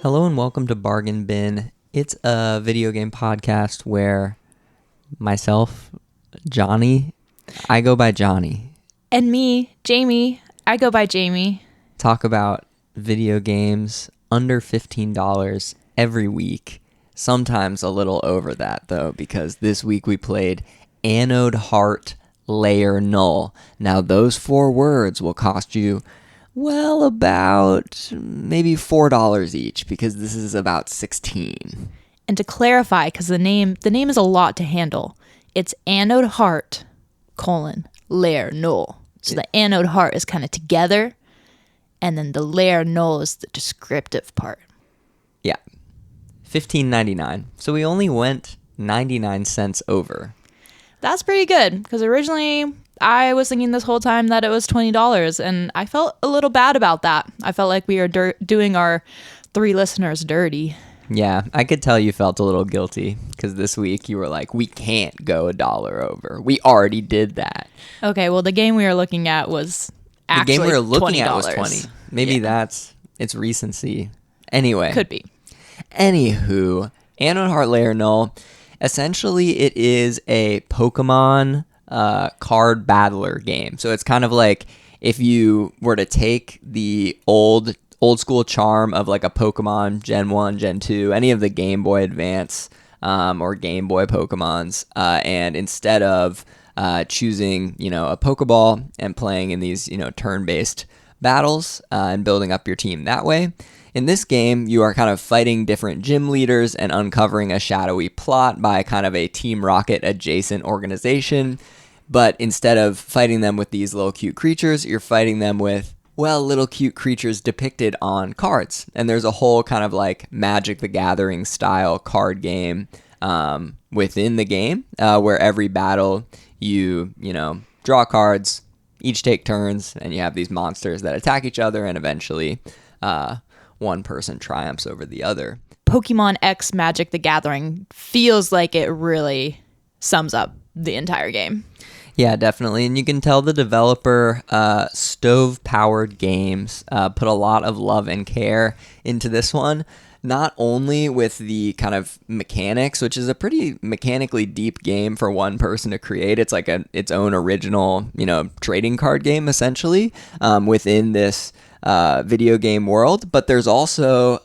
Hello and welcome to Bargain Bin. It's a video game podcast where myself, Jonny, I go by Jonny, And me, Jamie, I go by Jamie. talk about video games under $15 every week. Sometimes a little over that though, because this week we played Anode Heart Layer Null. Now those 4 words will cost you about maybe $4 each, because this is about 16. And to clarify, because the name is a lot to handle, it's Anode Heart, layer Null. So the Anode Heart is kind of together, and then the layer Null is the descriptive part. Yeah. $15.99. So we only went 99 cents over. That's pretty good, because originally I was thinking this whole time that it was $20, and I felt a little bad about that. I felt like we were doing our 3 listeners dirty. Yeah, I could tell you felt a little guilty, because this week you were like, we can't go $1 over. We already did that. Okay, well, the game we were looking at was actually The game we were looking $20. at was 20. Maybe that's its recency. Anyway. Could be. Anywho, Anode Heart Layer Null, essentially it is a Pokémon card battler game. So it's kind of like if you were to take the old school charm of like a Pokemon Gen 1, Gen 2, any of the Game Boy Advance or Game Boy Pokemons, and instead of choosing, a Pokeball and playing in these, turn-based battles and building up your team that way, in this game, you are kind of fighting different gym leaders and uncovering a shadowy plot by kind of a Team Rocket adjacent organization. But instead of fighting them with these little cute creatures, you're fighting them with, little cute creatures depicted on cards. And there's a whole kind of like Magic the Gathering style card game within the game where every battle you draw cards, each take turns, and you have these monsters that attack each other, and eventually one person triumphs over the other. Pokemon X Magic the Gathering feels like it really sums up the entire game. Yeah, definitely. And you can tell the developer, Stove Powered Games, put a lot of love and care into this one. Not only with the kind of mechanics, which is a pretty mechanically deep game for one person to create. It's like its own original, trading card game, essentially, within this video game world. But there's also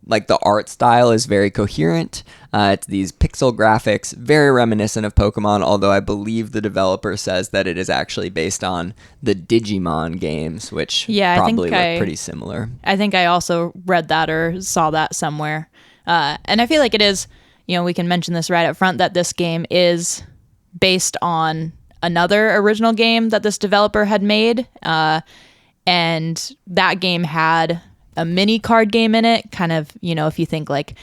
like the art style is very coherent. It's these pixel graphics, very reminiscent of Pokemon, although I believe the developer says that it is actually based on the Digimon games, which probably look pretty similar. I think I also read that or saw that somewhere. And I feel like it is, we can mention this right up front, that this game is based on another original game that this developer had made. And that game had a mini card game in it, kind of, if you think like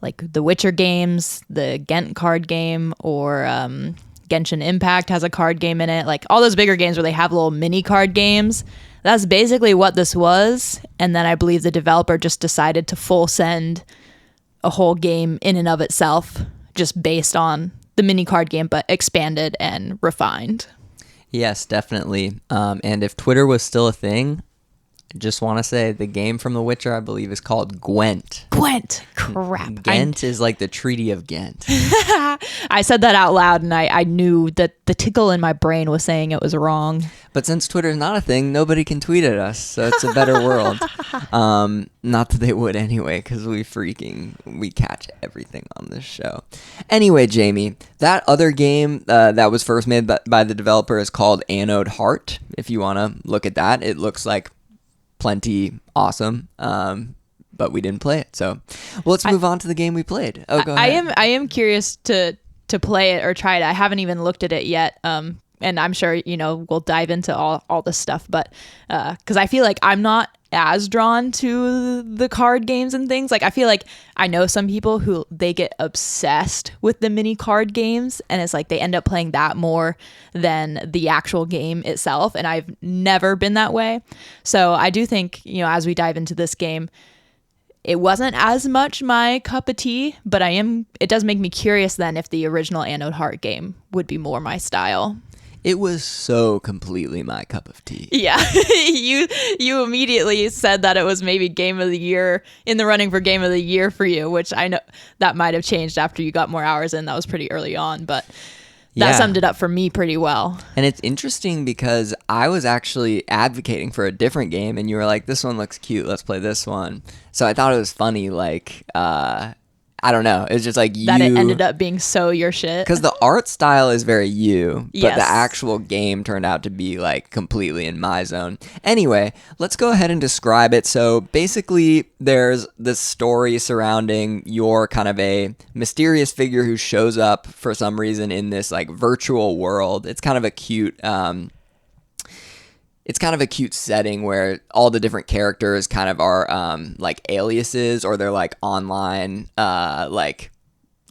the Witcher games, the Gent card game, or Genshin Impact has a card game in it, like all those bigger games where they have little mini card games. That's basically what this was. And then I believe the developer just decided to full send a whole game in and of itself, just based on the mini card game, but expanded and refined. Yes, definitely. And if Twitter was still a thing, I just want to say the game from The Witcher, I believe, is called Gwent. Gwent. Crap. Ghent is like the Treaty of Ghent. I said that out loud, and I knew that the tickle in my brain was saying it was wrong. But since Twitter's not a thing, nobody can tweet at us, so it's a better world. Not that they would anyway, because we catch everything on this show. Anyway, Jamie, that other game that was first made by the developer is called Anode Heart. If you want to look at that, it looks like plenty awesome, but we didn't play it. So let's move on to the game we played. Oh, go ahead. I am curious to play it or try it. I haven't even looked at it yet. And I'm sure, we'll dive into all this stuff, but because I feel like I'm not as drawn to the card games and things. Like, I feel like I know some people who they get obsessed with the mini card games, and it's like they end up playing that more than the actual game itself. And I've never been that way. So I do think, as we dive into this game, it wasn't as much my cup of tea, but it does make me curious then if the original Anode Heart game would be more my style. It was so completely my cup of tea. Yeah, you immediately said that it was maybe game of the year, in the running for game of the year for you, which I know that might have changed after you got more hours in. That was pretty early on, but that summed it up for me pretty well. And it's interesting because I was actually advocating for a different game, and you were like, this one looks cute, let's play this one. So I thought it was funny, like, I don't know. It's just like you... That it ended up being so your shit. Because the art style is very you, but Yes. the actual game turned out to be like completely in my zone. Anyway, let's go ahead and describe it. So basically, there's this story surrounding your kind of a mysterious figure who shows up for some reason in this like virtual world. It's kind of a cute... It's kind of a cute setting where all the different characters kind of are like aliases, or they're like online like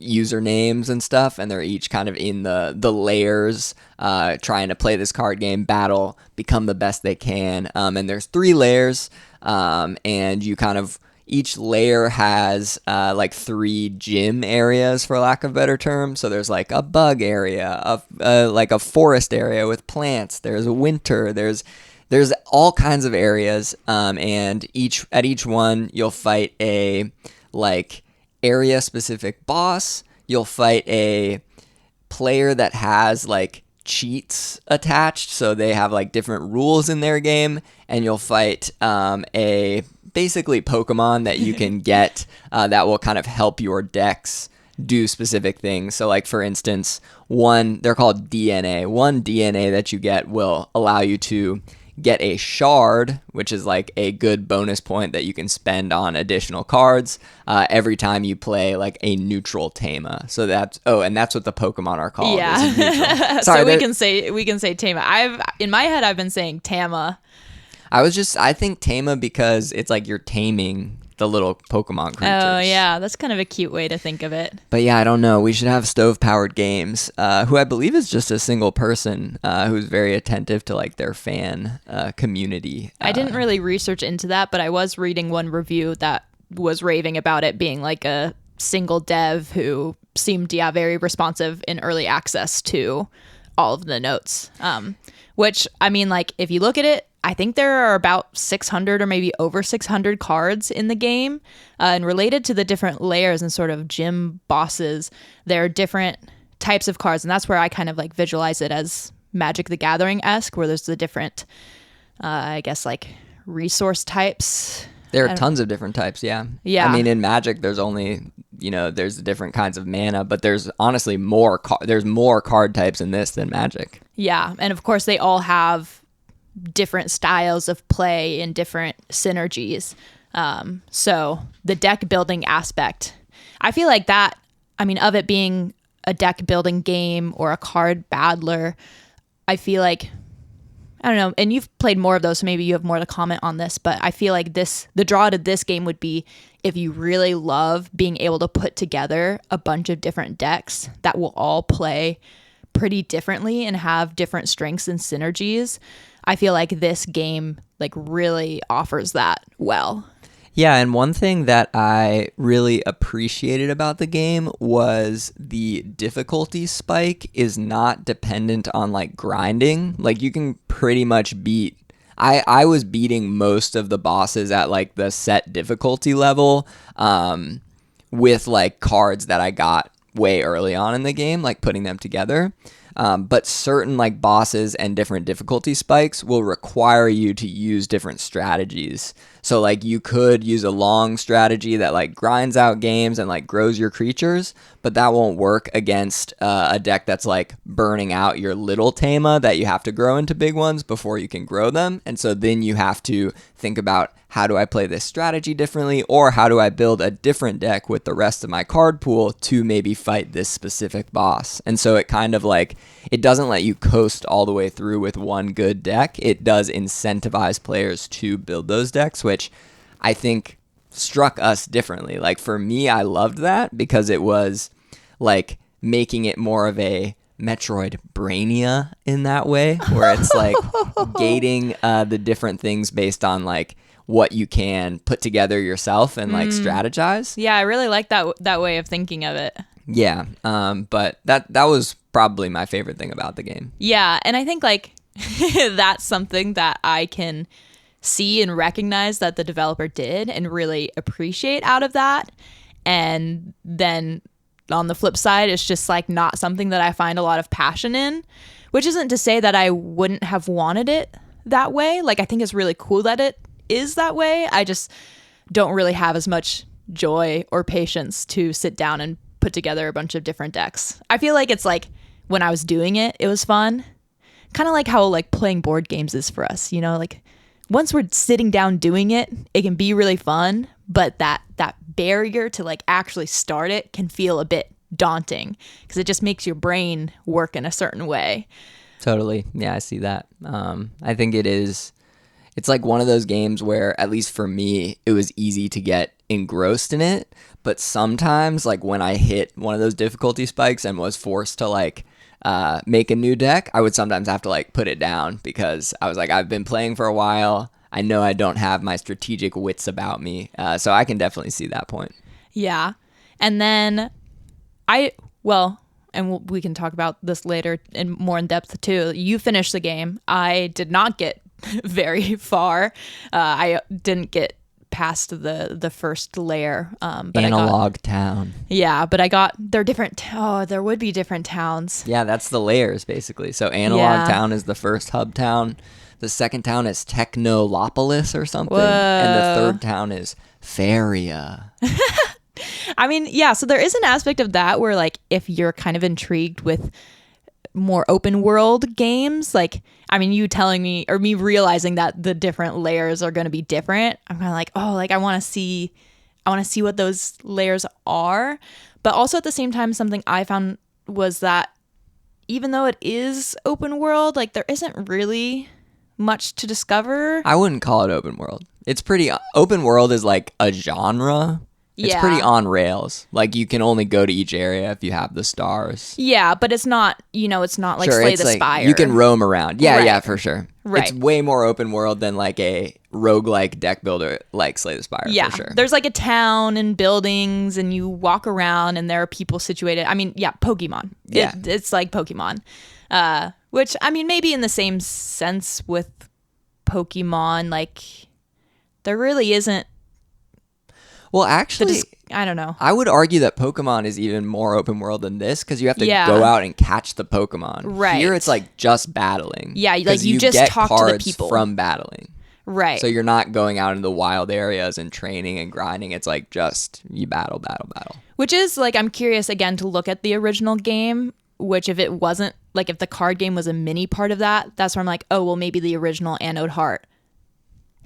usernames and stuff, and they're each kind of in the layers trying to play this card game, battle, become the best they can. And there's 3 layers, and you kind of... Each layer has like 3 gym areas, for lack of a better term. So there's like a bug area, like a forest area with plants. There's a winter. There's all kinds of areas, and at each one you'll fight a like area specific boss. You'll fight a player that has like cheats attached, so they have like different rules in their game, and you'll fight a basically Pokemon that you can get that will kind of help your decks do specific things. So like for instance, they're called DNA. One DNA that you get will allow you to get a shard, which is like a good bonus point that you can spend on additional cards every time you play like a neutral Tama. So that's what the Pokemon are called. Yeah. Sorry, so we can say Tama. In my head I've been saying Tama. I think Tama because it's like you're taming the little Pokemon creatures. Oh, yeah. That's kind of a cute way to think of it. But yeah, I don't know. We should have Stove-Powered Games, who I believe is just a single person who's very attentive to like their fan community. I didn't really research into that, but I was reading one review that was raving about it being like a single dev who seemed, very responsive in early access to all of the notes. Which, I mean, like, if you look at it, I think there are about 600 or maybe over 600 cards in the game. And related to the different layers and sort of gym bosses, there are different types of cards. And that's where I kind of like visualize it as Magic the Gathering-esque, where there's the different, I guess, like resource types. There are tons of different types, yeah. Yeah. I mean, in Magic, there's only, there's different kinds of mana, but there's honestly there's more card types in this than Magic. Yeah. And of course, they all have different styles of play and different synergies. So the deck building aspect, I feel like that, I mean, of it being a deck building game or a card battler, I feel like, I don't know, and you've played more of those, so maybe you have more to comment on this, but I feel like the draw to this game would be if you really love being able to put together a bunch of different decks that will all play pretty differently and have different strengths and synergies. I feel like this game like really offers that well. Yeah, and one thing that I really appreciated about the game was the difficulty spike is not dependent on like grinding. Like you can pretty much beat... I was beating most of the bosses at like the set difficulty level with like cards that I got way early on in the game, like putting them together. But certain like bosses and different difficulty spikes will require you to use different strategies. So like you could use a long strategy that like grinds out games and like grows your creatures, but that won't work against a deck that's like burning out your little Tama that you have to grow into big ones before you can grow them. And so then you have to think about, how do I play this strategy differently, or how do I build a different deck with the rest of my card pool to maybe fight this specific boss? And so it kind of like, it doesn't let you coast all the way through with one good deck. It does incentivize players to build those decks, which I think struck us differently. Like for me, I loved that because it was like making it more of a Metroid Brainia in that way, where it's like gating the different things based on like what you can put together yourself and like strategize. Yeah, I really like that way of thinking of it. Yeah, but that was probably my favorite thing about the game. Yeah, and I think like that's something that I can see and recognize that the developer did and really appreciate out of that. And then on the flip side, it's just like not something that I find a lot of passion in, which isn't to say that I wouldn't have wanted it that way. Like, I think it's really cool that it is that way. I just don't really have as much joy or patience to sit down and put together a bunch of different decks. I feel like it's like when I was doing it, it was fun. Kind of like how like playing board games is for us, you know, like once we're sitting down doing it, it can be really fun, but that barrier to like actually start it can feel a bit daunting because it just makes your brain work in a certain way. Totally. Yeah, I see that. I think it's like one of those games where, at least for me, it was easy to get engrossed in it. But sometimes, like when I hit one of those difficulty spikes and was forced to like make a new deck, I would sometimes have to like put it down because I was like, I've been playing for a while. I know I don't have my strategic wits about me. So I can definitely see that point. Yeah. And then we can talk about this later in more in depth too. You finished the game. I did not get very far. I didn't get past the first layer. But Analog town. Yeah, but they're different. There would be different towns. Yeah, that's the layers basically. So Analog Town is the first hub town. The second town is Technolopolis or something. Whoa. And the third town is Faria. I mean, yeah, so there is an aspect of that where like if you're kind of intrigued with more open world games, like, I mean, you telling me or me realizing that the different layers are going to be different, I'm kind of like, oh, like I want to see what those layers are. But also at the same time, something I found was that even though it is open world, like there isn't really much to discover. I wouldn't call it open world. It's pretty open world is like a genre. It's pretty on rails. Like you can only go to each area if you have the stars. Yeah, but it's not, it's not like Slay the Spire. You can roam around. Yeah, right. Yeah, for sure. Right. It's way more open world than like a roguelike deck builder like Slay the Spire, yeah, for sure. There's like a town and buildings and you walk around and there are people situated. I mean, yeah, Pokemon. Yeah. It's like Pokemon. Which, I mean, maybe in the same sense with Pokemon, like there really isn't. Well, actually, I don't know. I would argue that Pokemon is even more open world than this because you have to go out and catch the Pokemon. Right. Here, it's like just battling. Yeah, like you just get talk to the people from battling. Right. So you're not going out into the wild areas and training and grinding. It's like just you battle. Which is like, I'm curious again to look at the original game, which if it wasn't, like if the card game was a mini part of that, that's where I'm like, oh, well, maybe the original Anode Heart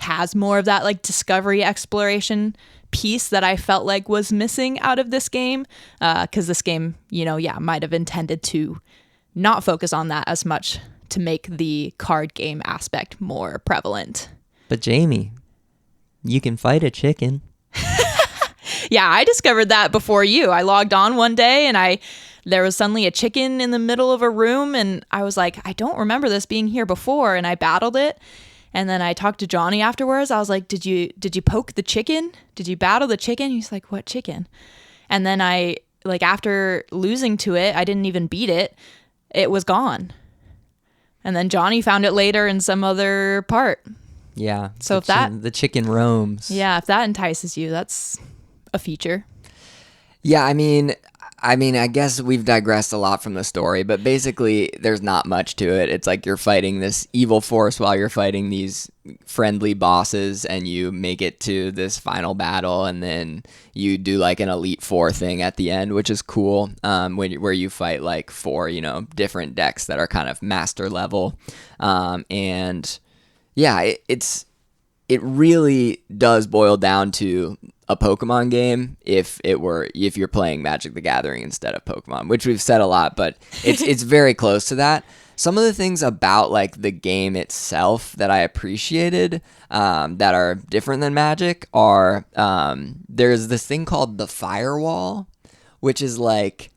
has more of that like discovery exploration piece that I felt like was missing out of this game. Because this game, might have intended to not focus on that as much to make the card game aspect more prevalent. But Jamie, you can fight a chicken. Yeah, I discovered that before you. I logged on one day and there was suddenly a chicken in the middle of a room and I was like, I don't remember this being here before, and I battled it. And then I talked to Jonny afterwards. I was like, did you poke the chicken? Did you battle the chicken? He's like, what chicken? And then after losing to it, I didn't even beat it. It was gone. And then Jonny found it later in some other part. Yeah. So the chicken roams. Yeah, if that entices you, that's a feature. Yeah, I mean, I guess we've digressed a lot from the story, but basically there's not much to it. It's like you're fighting this evil force while you're fighting these friendly bosses, and you make it to this final battle, and then you do like an Elite Four thing at the end, which is cool, where you fight like four, different decks that are kind of master level. And yeah, it really does boil down to a Pokemon game if you're playing Magic the Gathering instead of Pokemon, which we've said a lot, but it's very close to that. Some of the things about like the game itself that I appreciated that are different than Magic are there's this thing called the firewall, which is like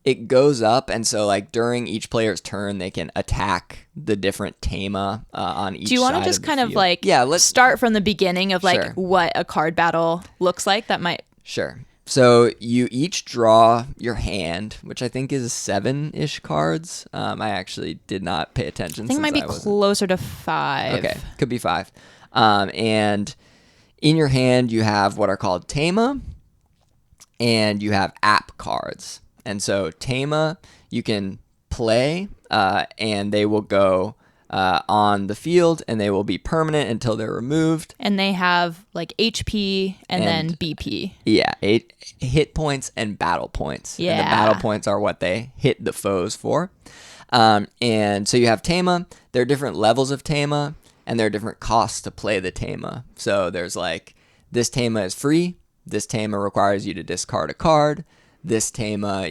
it goes up, and so like during each player's turn they can attack the different Tama on each side. Do you want to just kind of like let's start from the beginning of like what a card battle looks like? That might Sure. So you each draw your hand, which I think is 7-ish cards. I actually did not pay attention. I think it might be closer to 5. Okay, could be 5. And in your hand, you have what are called tema, and you have app cards. And so tema, you can play, and they will go on the field, and they will be permanent until they're removed. And they have like HP and then BP. Yeah, 8 hit points and battle points. Yeah. And the battle points are what they hit the foes for. And so you have tema. There are different levels of tema, and there are different costs to play the tema. So there's like, this tema is free. This tema requires you to discard a card. This tema,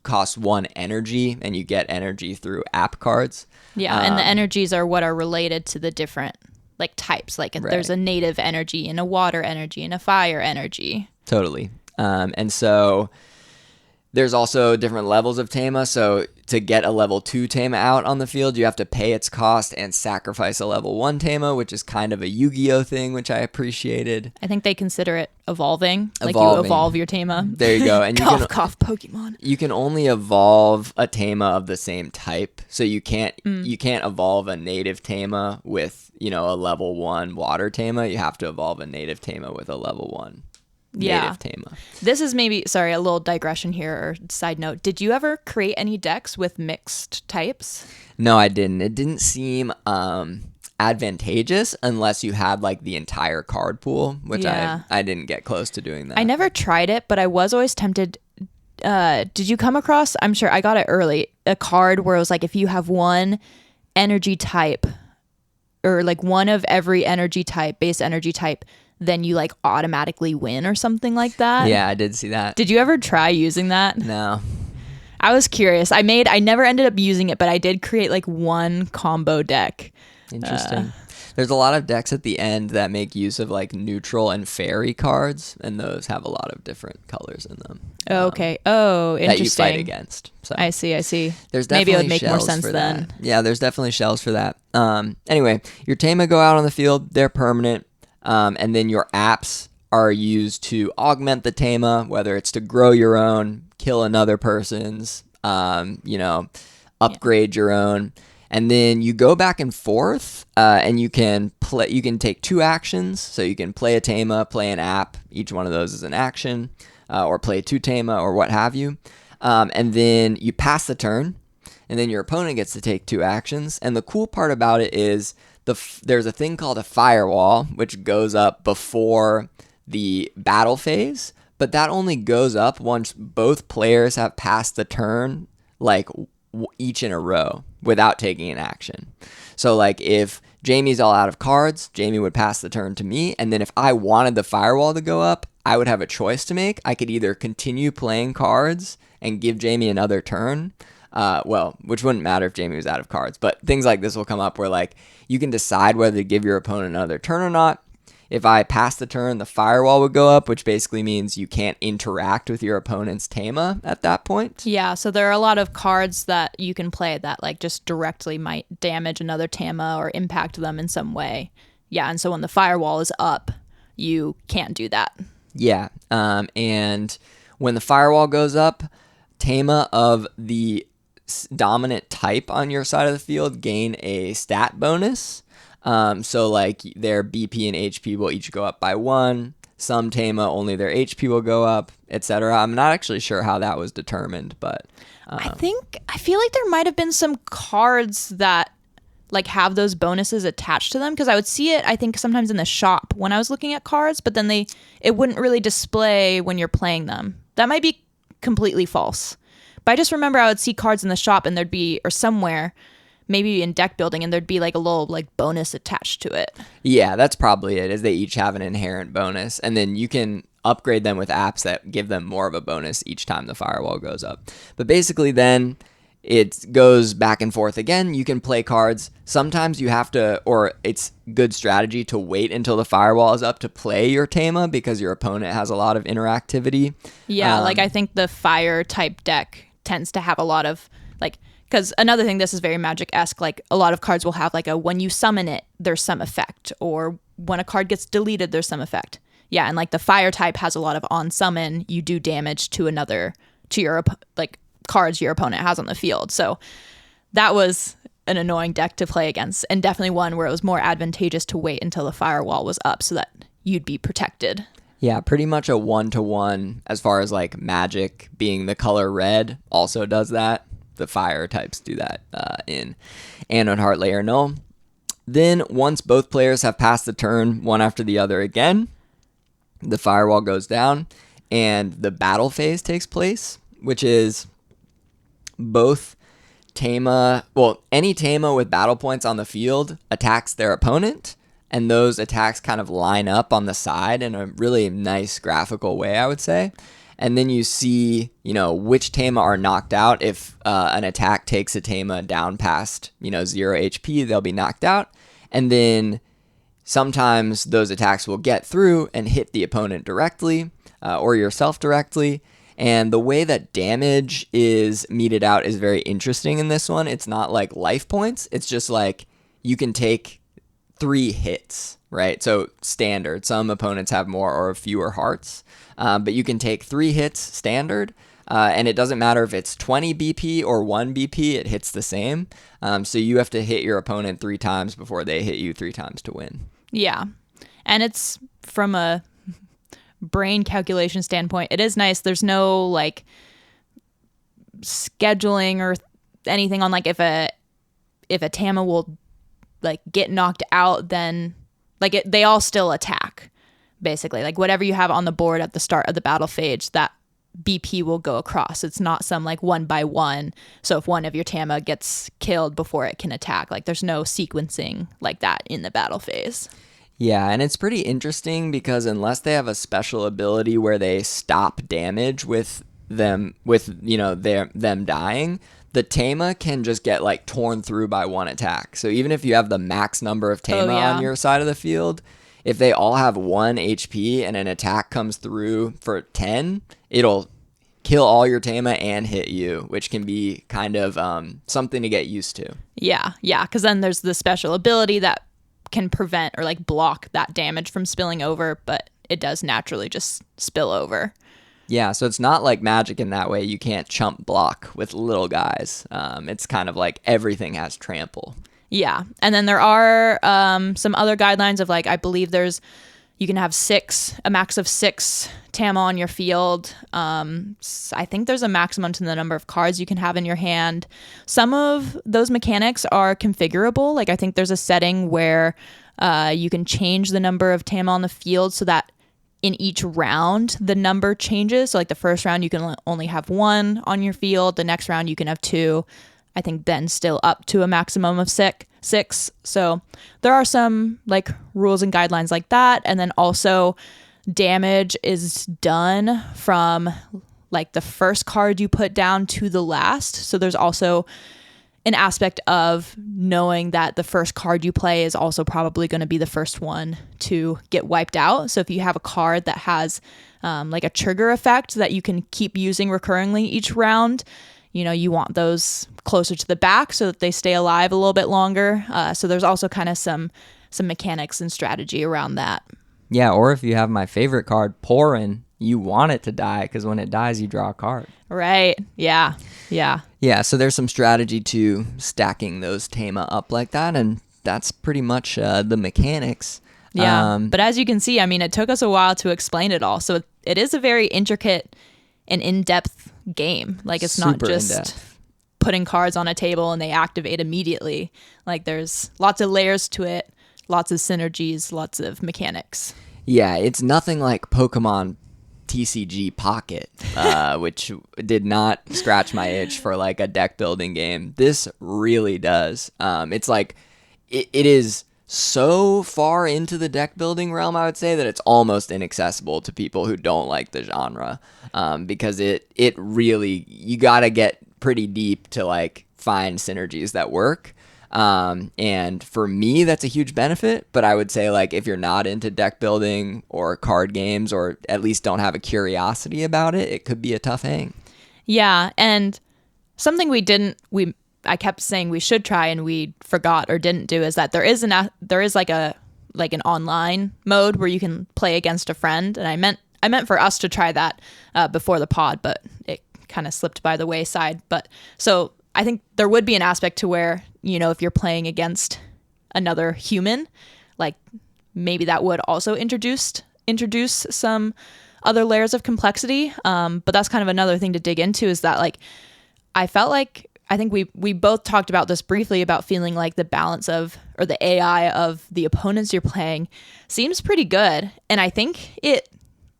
costs 1 energy, and you get energy through app cards. Yeah, and the energies are what are related to the different like types. Like there's a native energy and a water energy and a fire energy. Totally. And so there's also different levels of tema. So to get a level 2 tema out on the field, you have to pay its cost and sacrifice a level 1 tema, which is kind of a Yu-Gi-Oh thing, which I appreciated. I think they consider it evolving. Like you evolve your tema. There you go. And cough, Pokemon. You can only evolve a tema of the same type. So you can't evolve a native tema with, a level 1 water tema. You have to evolve a native tema with a level 1. Native tema. This is maybe, sorry, a little digression here or side note. Did you ever create any decks with mixed types? No, I didn't. It didn't seem advantageous unless you had like the entire card pool, which I didn't get close to doing that. I never tried it, but I was always tempted. Did you come across, I'm sure I got it early, a card where it was like if you have 1 energy type or like 1 of every energy type, base energy type, then you like automatically win or something like that. Yeah, I did see that. Did you ever try using that? No. I was curious. I never ended up using it, but I did create like 1 combo deck. Interesting. There's a lot of decks at the end that make use of like neutral and fairy cards, and those have a lot of different colors in them. Okay. Interesting. That you fight against. So I see. There's definitely maybe it would make more shells sense for then. that. Yeah, there's definitely shells for that. Anyway, your tema go out on the field. They're permanent. And then your apps are used to augment the tema, whether it's to grow your own, kill another person's, upgrade your own. And then you go back and forth, and you can take 2 actions. So you can play a tema, play an app. Each one of those is an action, or play 2 tema or what have you. And then you pass the turn, and then your opponent gets to take 2 actions. And the cool part about it is there's a thing called a firewall, which goes up before the battle phase, but that only goes up once both players have passed the turn, like each in a row without taking an action. So like if Jamie's all out of cards, Jamie would pass the turn to me, and then if I wanted the firewall to go up, I would have a choice to make. I could either continue playing cards and give Jamie another turn, which wouldn't matter if Jamie was out of cards, but things like this will come up where like you can decide whether to give your opponent another turn or not. If I pass the turn, the firewall would go up, which basically means you can't interact with your opponent's tema at that point. Yeah, so there are a lot of cards that you can play that like just directly might damage another tema or impact them in some way. Yeah, and so when the firewall is up, you can't do that. Yeah, and when the firewall goes up, tema of the dominant type on your side of the field gain a stat bonus. So like their BP and HP will each go up by 1. Some tema, only their HP will go up, etc. I'm not actually sure how that was determined, but I feel like there might have been some cards that like have those bonuses attached to them, because I would see it I think sometimes in the shop when I was looking at cards, but then it wouldn't really display when you're playing them. That might be completely false. But I just remember I would see cards in the shop and there'd be, or somewhere, maybe in deck building, and there'd be like a little like bonus attached to it. Yeah, that's probably it, is they each have an inherent bonus, and then you can upgrade them with apps that give them more of a bonus each time the firewall goes up. But basically then it goes back and forth again. You can play cards. Sometimes you have to, or it's good strategy to wait until the firewall is up to play your tema because your opponent has a lot of interactivity. Yeah, like I think the fire type deck tends to have a lot of like, because another thing, this is very Magic-esque, like a lot of cards will have like a when you summon it, there's some effect, or when a card gets deleted, there's some effect. Yeah, and like the fire type has a lot of on summon, you do damage to your like cards your opponent has on the field. So that was an annoying deck to play against, and definitely one where it was more advantageous to wait until the firewall was up so that you'd be protected. Yeah, pretty much a 1-to-1 as far as like Magic being the color red also does that. The fire types do that in Anode Heart Layer Null. Then once both players have passed the turn one after the other again, the firewall goes down and the battle phase takes place, which is both any Tama with battle points on the field attacks their opponent, and those attacks kind of line up on the side in a really nice graphical way, I would say. And then you see, which Tama are knocked out. If an attack takes a Tama down past, 0 HP, they'll be knocked out. And then sometimes those attacks will get through and hit the opponent directly or yourself directly. And the way that damage is meted out is very interesting in this one. It's not like life points. It's just like you can take 3 hits, right? So standard. Some opponents have more or fewer hearts. But you can take 3 hits standard. And it doesn't matter if it's 20 BP or 1 BP, it hits the same. So you have to hit your opponent 3 times before they hit you 3 times to win. Yeah. And it's from a brain calculation standpoint, it is nice. There's no like scheduling or anything on like if a Tama will like get knocked out, then like they all still attack basically. Like whatever you have on the board at the start of the battle phase, that BP will go across. It's not some like 1 by 1. So if one of your Tama gets killed before it can attack, like there's no sequencing like that in the battle phase. Yeah, and it's pretty interesting because unless they have a special ability where they stop damage with them dying, the Tama can just get like torn through by one attack. So even if you have the max number of Tama on your side of the field, if they all have 1 HP and an attack comes through for 10, it'll kill all your Tama and hit you, which can be kind of something to get used to. Yeah, because then there's the special ability that can prevent or like block that damage from spilling over, but it does naturally just spill over. Yeah, so it's not like Magic in that way. You can't chump block with little guys. It's kind of like everything has trample. Yeah, and then there are some other guidelines of like, I believe you can have a max of 6 Tama on your field. I think there's a maximum to the number of cards you can have in your hand. Some of those mechanics are configurable. Like I think there's a setting where you can change the number of Tama on the field so that in each round the number changes. So like the first round you can only have 1 on your field. The next round you can have 2. I think then still up to a maximum of 6. So there are some like rules and guidelines like that. And then also damage is done from like the first card you put down to the last. So there's also an aspect of knowing that the first card you play is also probably going to be the first one to get wiped out. So if you have a card that has like a trigger effect that you can keep using recurringly each round, you want those closer to the back so that they stay alive a little bit longer. So there's also kind of some mechanics and strategy around that. Yeah, or if you have my favorite card, Pourin, you want it to die because when it dies, you draw a card. Right. Yeah. Yeah, so there's some strategy to stacking those Tama up like that, and that's pretty much the mechanics. Yeah, but as you can see, I mean, it took us a while to explain it all. So it is a very intricate and in-depth game. Like it's not just putting cards on a table and they activate immediately. Like there's lots of layers to it, lots of synergies, lots of mechanics. Yeah, it's nothing like Pokemon TCG Pocket, which did not scratch my itch for like a deck building game. This really does. It's like it is so far into the deck building realm, I would say, that it's almost inaccessible to people who don't like the genre, because it really, you gotta get pretty deep to like find synergies that work. And for me, that's a huge benefit, but I would say like if you're not into deck building or card games, or at least don't have a curiosity about it, it could be a tough hang. Yeah, and something I kept saying we should try and we forgot or didn't do is that there is like like an online mode where you can play against a friend. And I meant for us to try that before the pod, but it kind of slipped by the wayside. But so I think there would be an aspect to where, you know, if you're playing against another human, like maybe that would also introduce some other layers of complexity. But that's kind of another thing to dig into, is that like I felt like, I think we both talked about this briefly, about feeling like the balance of, or the AI of the opponents you're playing seems pretty good. And I think it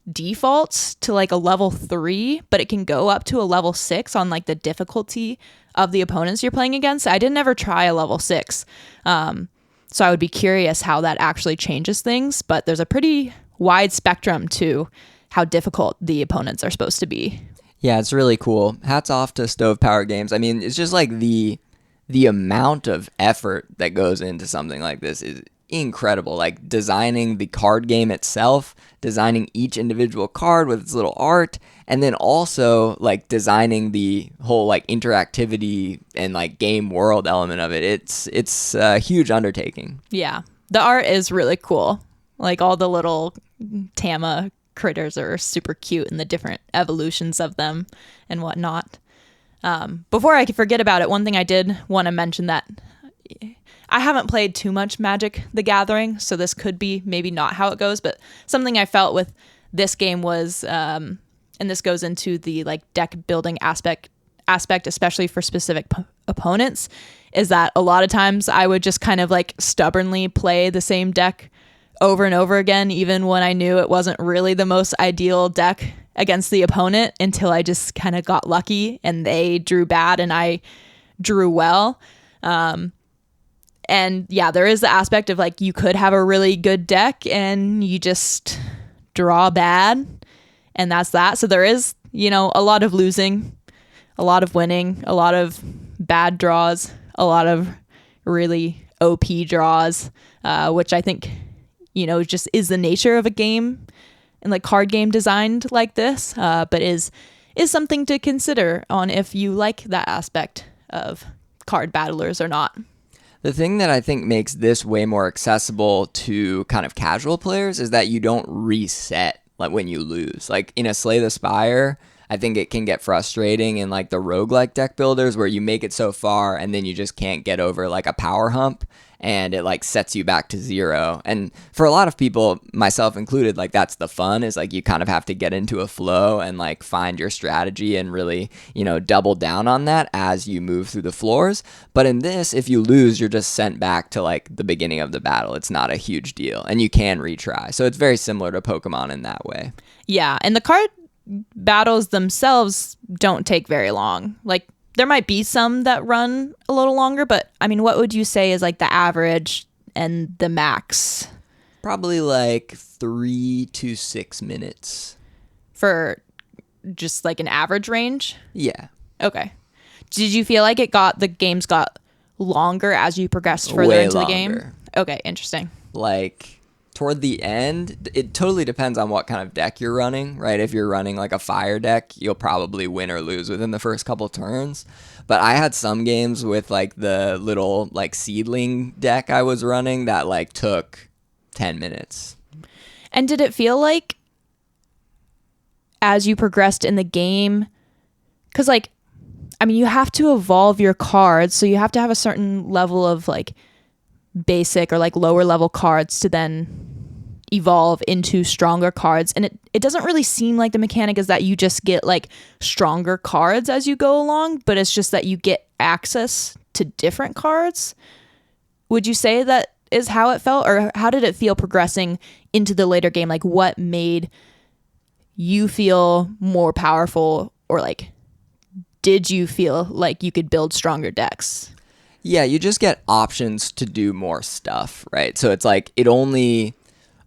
defaults to like a level 3, but it can go up to a level 6 on like the difficulty of the opponents you're playing against. I didn't ever try a level 6. So I would be curious how that actually changes things, but there's a pretty wide spectrum to how difficult the opponents are supposed to be. Yeah, it's really cool. Hats off to Stove Power Games. I mean, it's just like the amount of effort that goes into something like this is incredible. Like designing the card game itself, designing each individual card with its little art, and then also like designing the whole like interactivity and like game world element of it. It's a huge undertaking. Yeah, the art is really cool. Like all the little Tama critters are super cute, and the different evolutions of them and whatnot. Before I could forget about it, one thing I did want to mention, that I haven't played too much Magic the Gathering, so this could be maybe not how it goes, but something I felt with this game was, and this goes into the like deck building aspect, especially for specific opponents, is that a lot of times I would just kind of like stubbornly play the same deck over and over again, even when I knew it wasn't really the most ideal deck against the opponent, until I just kind of got lucky and they drew bad and I drew well. And yeah, there is the aspect of like, you could have a really good deck and you just draw bad, and that's that. So there is, you know, a lot of losing, a lot of winning, a lot of bad draws, a lot of really OP draws, which I think, you know, just is the nature of a game and like card game designed like this, but is something to consider on if you like that aspect of card battlers or not. The thing that I think makes this way more accessible to kind of casual players is that you don't reset like when you lose. Like in a Slay the Spire, I think it can get frustrating in like the roguelike deck builders where you make it so far and then you just can't get over like a power hump, and it like sets you back to 0. And for a lot of people, myself included, like that's the fun, is like you kind of have to get into a flow and like find your strategy and really, you know, double down on that as you move through the floors. But in this, if you lose, you're just sent back to like the beginning of the battle. It's not a huge deal and you can retry. So it's very similar to Pokemon in that way. Yeah, and the card battles themselves don't take very long. Like there might be some that run a little longer, but I mean, what would you say is like the average and the max? Probably like 3 to 6 minutes. For just like an average range? Yeah. Okay. Did you feel like the games got longer as you progressed further Way into longer. the game? Okay, interesting. Like toward the end, it totally depends on what kind of deck you're running, right? If you're running like a fire deck, you'll probably win or lose within the first couple turns. But I had some games with like the little like seedling deck I was running that like took 10 minutes. And did it feel like as you progressed in the game, because like, I mean, you have to evolve your cards, so you have to have a certain level of like basic or like lower level cards to then evolve into stronger cards, and it doesn't really seem like the mechanic is that you just get like stronger cards as you go along, but it's just that you get access to different cards. Would you say that is how it felt, or how did it feel progressing into the later game? Like what made you feel more powerful, or like did you feel like you could build stronger decks? Yeah, you just get options to do more stuff, right? So it's like it only,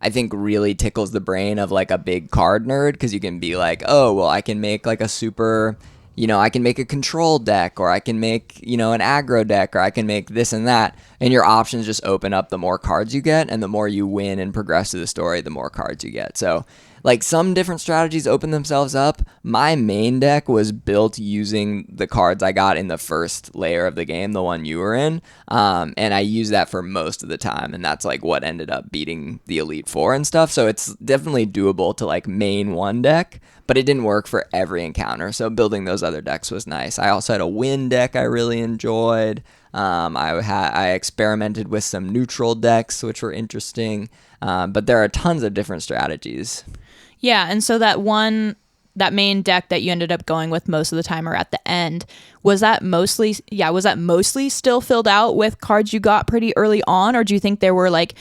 I think, really tickles the brain of like a big card nerd, because you can be like, oh, well, I can make like a super, you know, I can make a control deck, or I can make, you know, an aggro deck, or I can make this and that. And your options just open up the more cards you get, and the more you win and progress through the story, the more cards you get. So like some different strategies open themselves up. My main deck was built using the cards I got in the first layer of the game, the one you were in, and I used that for most of the time, and that's like what ended up beating the Elite Four and stuff. So it's definitely doable to like main one deck, but it didn't work for every encounter. So building those other decks was nice. I also had a win deck I really enjoyed. I experimented with some neutral decks, which were interesting, but there are tons of different strategies. Yeah, and so that main deck that you ended up going with most of the time or at the end, was that mostly still filled out with cards you got pretty early on, or do you think there were like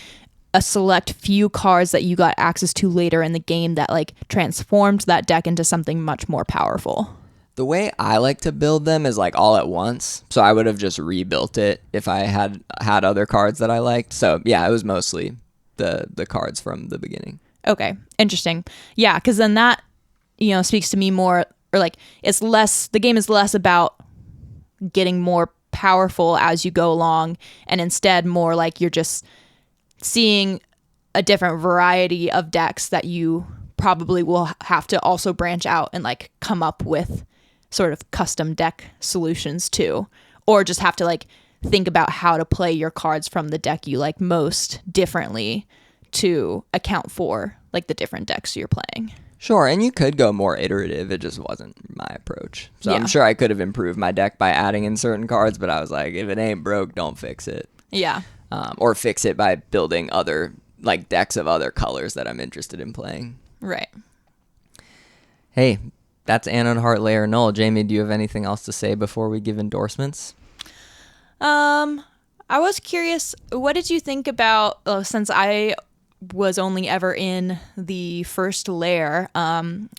a select few cards that you got access to later in the game that like transformed that deck into something much more powerful? The way I like to build them is like all at once. So I would have just rebuilt it if I had other cards that I liked. So yeah, it was mostly the cards from the beginning. Okay, interesting. Yeah, because then that, speaks to me more, or like the game is less about getting more powerful as you go along, and instead more like you're just seeing a different variety of decks that you probably will have to also branch out and like come up with sort of custom deck solutions to, or just have to like think about how to play your cards from the deck you like most differently to account for like the different decks you're playing. Sure, and you could go more iterative. It just wasn't my approach. So Yeah. I'm sure I could have improved my deck by adding in certain cards, but I was like, if it ain't broke, don't fix it. Yeah. Or fix it by building other like decks of other colors that I'm interested in playing. Right. Hey, that's Anode Heart Layer Null. Jamie, do you have anything else to say before we give endorsements? I was curious, what did you think about, since I was only ever in the first layer,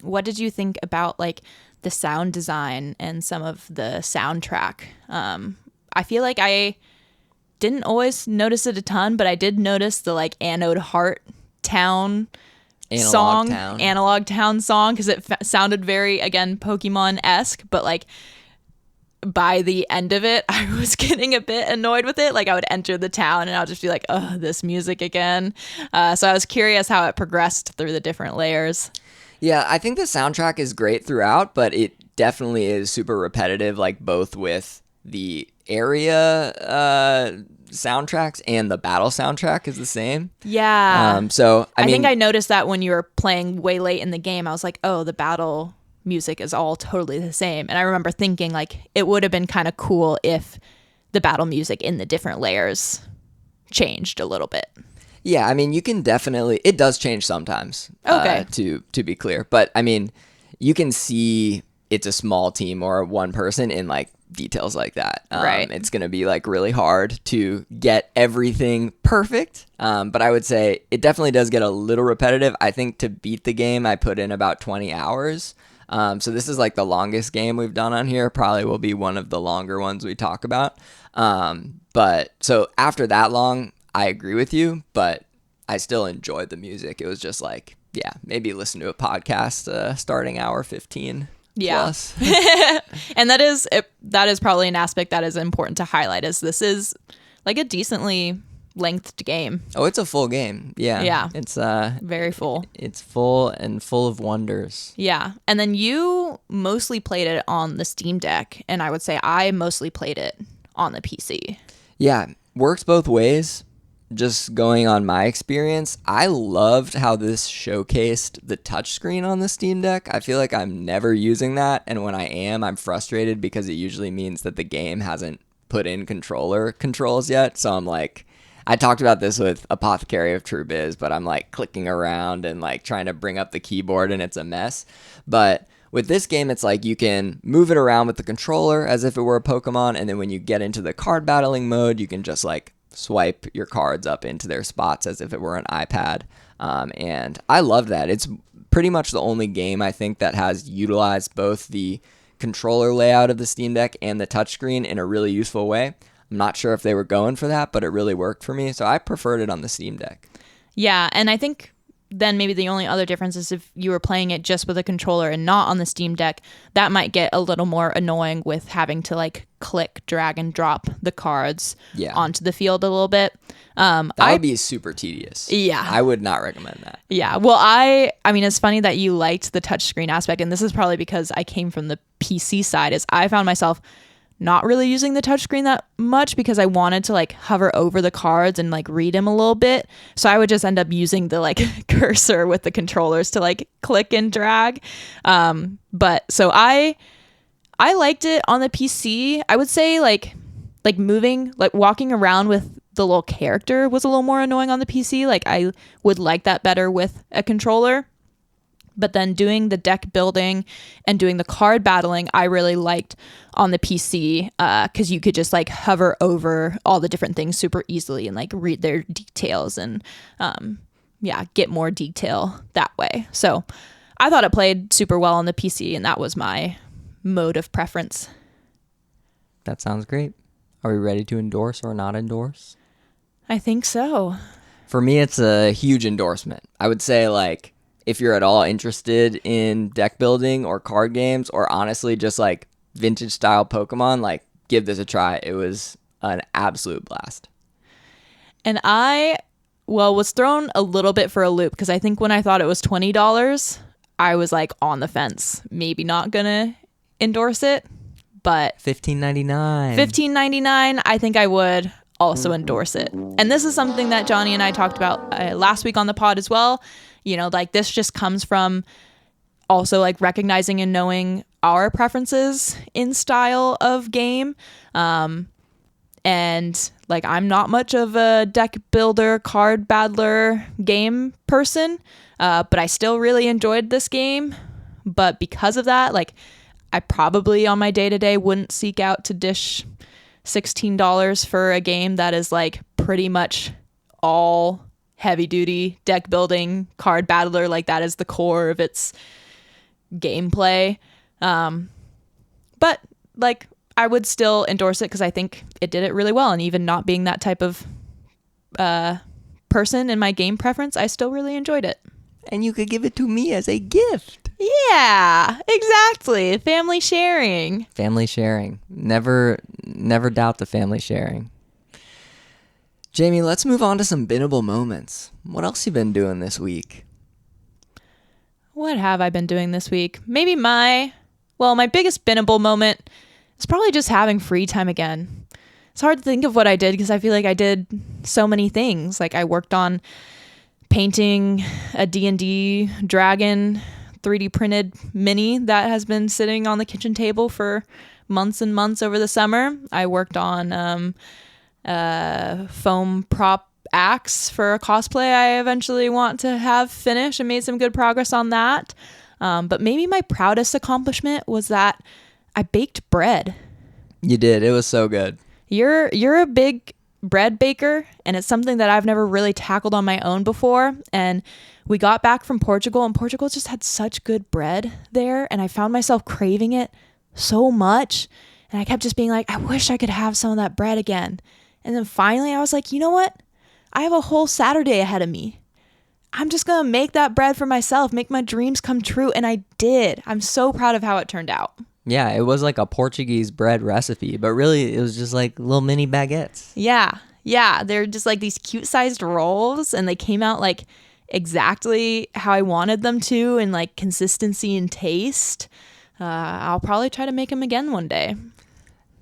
what did you think about like the sound design and some of the soundtrack? I feel like I didn't always notice it a ton, but I did notice the like Anode Heart Town Analog Town song, because it sounded very, again, Pokemon-esque, but like by the end of it, I was getting a bit annoyed with it. Like I would enter the town and I would just be like, oh, this music again. So I was curious how it progressed through the different layers. Yeah, I think the soundtrack is great throughout, but it definitely is super repetitive, like both with the area soundtracks and the battle soundtrack is the same. Yeah. So I mean, think I noticed that when you were playing way late in the game. I was like, oh, the battle music is all totally the same. And I remember thinking like it would have been kind of cool if the battle music in the different layers changed a little bit. Yeah, I mean, you can definitely, it does change sometimes. Okay. To be clear, but I mean, you can see it's a small team or one person in like details like that. Right. It's going to be like really hard to get everything perfect. But I would say it definitely does get a little repetitive. I think to beat the game, I put in about 20 hours. So this is like the longest game we've done on here. Probably will be one of the longer ones we talk about. But so after that long, I agree with you, but I still enjoyed the music. It was just like, yeah, maybe listen to a podcast starting hour 15 plus. And that is probably an aspect that is important to highlight, is this is like a decently lengthed game. Oh, it's a full game. Yeah. Yeah. It's very full. It's full and full of wonders. Yeah. And then you mostly played it on the Steam Deck, and I would say I mostly played it on the PC. Yeah, works both ways. Just going on my experience, I loved how this showcased the touchscreen on the Steam Deck. I feel like I'm never using that, and when I am, I'm frustrated because it usually means that the game hasn't put in controller controls yet. So I'm like, I talked about this with Apothecary of True Biz, but I'm like clicking around and like trying to bring up the keyboard and it's a mess. But with this game, it's like you can move it around with the controller as if it were a Pokemon, and then when you get into the card battling mode, you can just like swipe your cards up into their spots as if it were an iPad. And I love that. It's pretty much the only game I think that has utilized both the controller layout of the Steam Deck and the touchscreen in a really useful way. I'm not sure if they were going for that, but it really worked for me. So I preferred it on the Steam Deck. Yeah, and I think then maybe the only other difference is if you were playing it just with a controller and not on the Steam Deck, that might get a little more annoying with having to like click, drag, and drop the cards onto the field a little bit. That would be super tedious. Yeah. I would not recommend that. Yeah. Well, I mean, it's funny that you liked the touchscreen aspect, and this is probably because I came from the PC side, is I found myself not really using the touchscreen that much because I wanted to like hover over the cards and like read them a little bit. So I would just end up using the like cursor with the controllers to like click and drag. But so I liked it on the PC. I would say like moving, like walking around with the little character was a little more annoying on the PC. Like I would like that better with a controller. But then doing the deck building and doing the card battling, I really liked on the PC because you could just like hover over all the different things super easily and like read their details and get more detail that way. So I thought it played super well on the PC, and that was my mode of preference. That sounds great. Are we ready to endorse or not endorse? I think so. For me, it's a huge endorsement. I would say like, if you're at all interested in deck building or card games, or honestly just like vintage style Pokemon, like give this a try. It was an absolute blast. And I was thrown a little bit for a loop because I think when I thought it was $20, I was like on the fence, maybe not gonna endorse it, but $15.99, I think I would also endorse it. And this is something that Jonny and I talked about last week on the pod as well. You know, like this just comes from also like recognizing and knowing our preferences in style of game. And like, I'm not much of a deck builder, card battler game person, but I still really enjoyed this game. But because of that, like I probably on my day-to-day wouldn't seek out to dish $16 for a game that is like pretty much all heavy duty deck building card battler. Like that is the core of its gameplay. But like I would still endorse it because I think it did it really well. And even not being that type of person in my game preference, I still really enjoyed it. And you could give it to me as a gift. Yeah, exactly. Family sharing. Family sharing. Never doubt the family sharing. Jamie, let's move on to some binnable moments. What else you been doing this week? What have I been doing this week? Maybe my biggest binnable moment is probably just having free time again. It's hard to think of what I did because I feel like I did so many things. Like I worked on painting a D&D dragon 3D printed mini that has been sitting on the kitchen table for months and months over the summer. I worked on foam prop axe for a cosplay I eventually want to have finished, and made some good progress on that. But maybe my proudest accomplishment was that I baked bread. You did. It was so good. You're a big bread baker, and it's something that I've never really tackled on my own before. And we got back from Portugal, and Portugal just had such good bread there, and I found myself craving it so much. And I kept just being like, I wish I could have some of that bread again. And then finally I was like, you know what? I have a whole Saturday ahead of me. I'm just going to make that bread for myself, make my dreams come true. And I did. I'm so proud of how it turned out. Yeah, it was like a Portuguese bread recipe, but really it was just like little mini baguettes. Yeah. They're just like these cute sized rolls, and they came out like exactly how I wanted them to, in like consistency and taste. I'll probably try to make them again one day.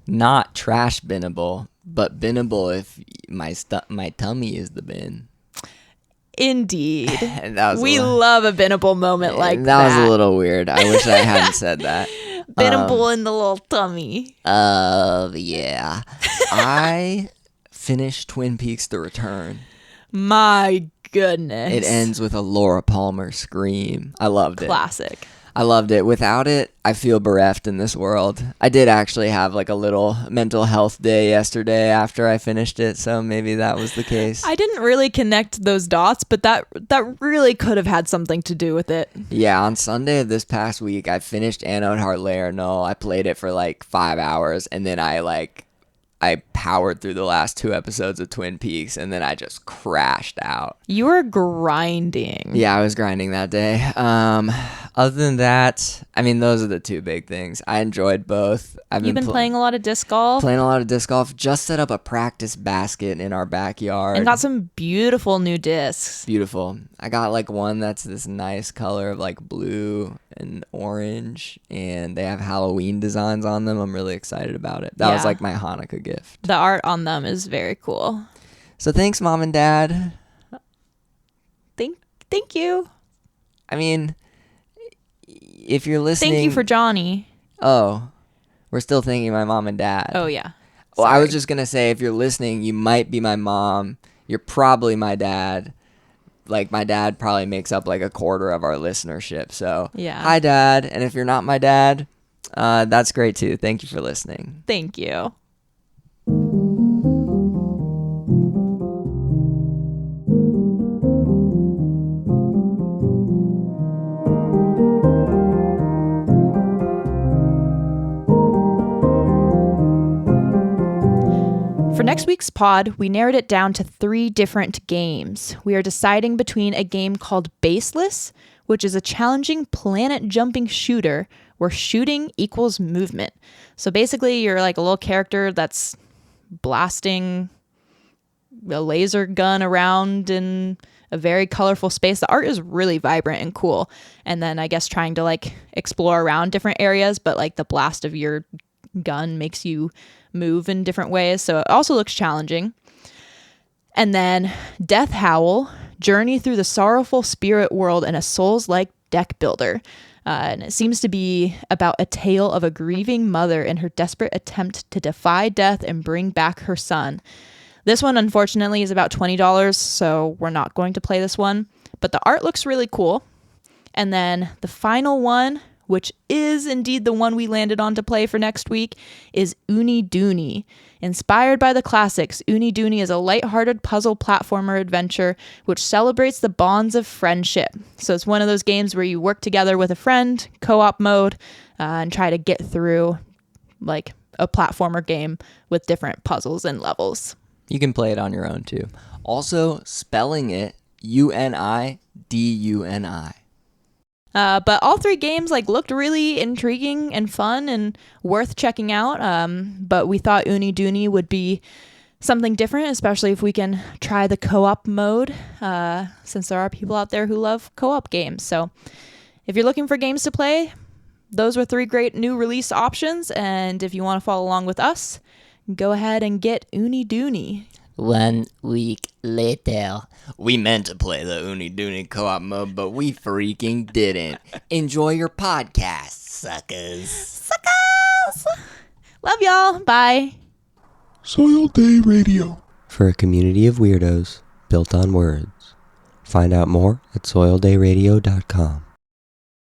Not trash binnable, but binnable if my tummy is the bin. Indeed. We love a binnable moment like that. That was a little weird. I wish I hadn't said that. Binnable in the little tummy. Yeah. I finished Twin Peaks: The Return. My goodness. It ends with a Laura Palmer scream. I loved it. Classic. I loved it. Without it, I feel bereft in this world. I did actually have like a little mental health day yesterday after I finished it, so maybe that was the case. I didn't really connect those dots, but that really could have had something to do with it. Yeah, on Sunday of this past week, I finished Anode Heart, Null. I played it for like 5 hours, and then I I powered through the last 2 episodes of Twin Peaks, and then I just crashed out. You were grinding. Yeah, I was grinding that day. Other than that, I mean, those are the 2 big things. I enjoyed both. You've been playing a lot of disc golf? Playing a lot of disc golf. Just set up a practice basket in our backyard. And got some beautiful new discs. Beautiful. I got like one that's this nice color of like blue and orange, and they have Halloween designs on them. I'm really excited about it. That was like my Hanukkah gift. The art on them is very cool. So thanks, Mom and Dad. Thank you. I mean, if you're listening... Thank you for Jonny. Oh, we're still thanking my mom and dad. Oh, yeah. Well, I was just going to say, if you're listening, you might be my mom. You're probably my dad. Like, my dad probably makes up like a quarter of our listenership. So, yeah. Hi, Dad. And if you're not my dad, that's great, too. Thank you for listening. Thank you. For next week's pod, we narrowed it down to 3 different games. We are deciding between a game called Baseless, which is a challenging planet-jumping shooter where shooting equals movement. So basically, you're like a little character that's blasting a laser gun around in a very colorful space. The art is really vibrant and cool. And then I guess trying to like explore around different areas, but like the blast of your gun makes you move in different ways, so it also looks challenging. And then Death Howl, journey through the sorrowful spirit world in a Souls-like deck builder. And it seems to be about a tale of a grieving mother in her desperate attempt to defy death and bring back her son. This one, unfortunately, is about $20, so we're not going to play this one. But the art looks really cool. And then the final one, which is indeed the one we landed on to play for next week, is Uni Dooney. Inspired by the classics, Uni Dooney is a lighthearted puzzle platformer adventure which celebrates the bonds of friendship. So it's one of those games where you work together with a friend, co-op mode, and try to get through like a platformer game with different puzzles and levels. You can play it on your own too. Also, spelling it UNIDUNI. But all 3 games like looked really intriguing and fun and worth checking out. But we thought Uni Dooney would be something different, especially if we can try the co-op mode, since there are people out there who love co-op games. So if you're looking for games to play, those were 3 great new release options. And if you want to follow along with us, go ahead and get Uni Dooney. 1 week later, we meant to play the Uni Dooney co-op mode, but we freaking didn't. Enjoy your podcast, suckers. Suckers! Love y'all. Bye. Soil Day Radio. For a community of weirdos built on words. Find out more at soildayradio.com.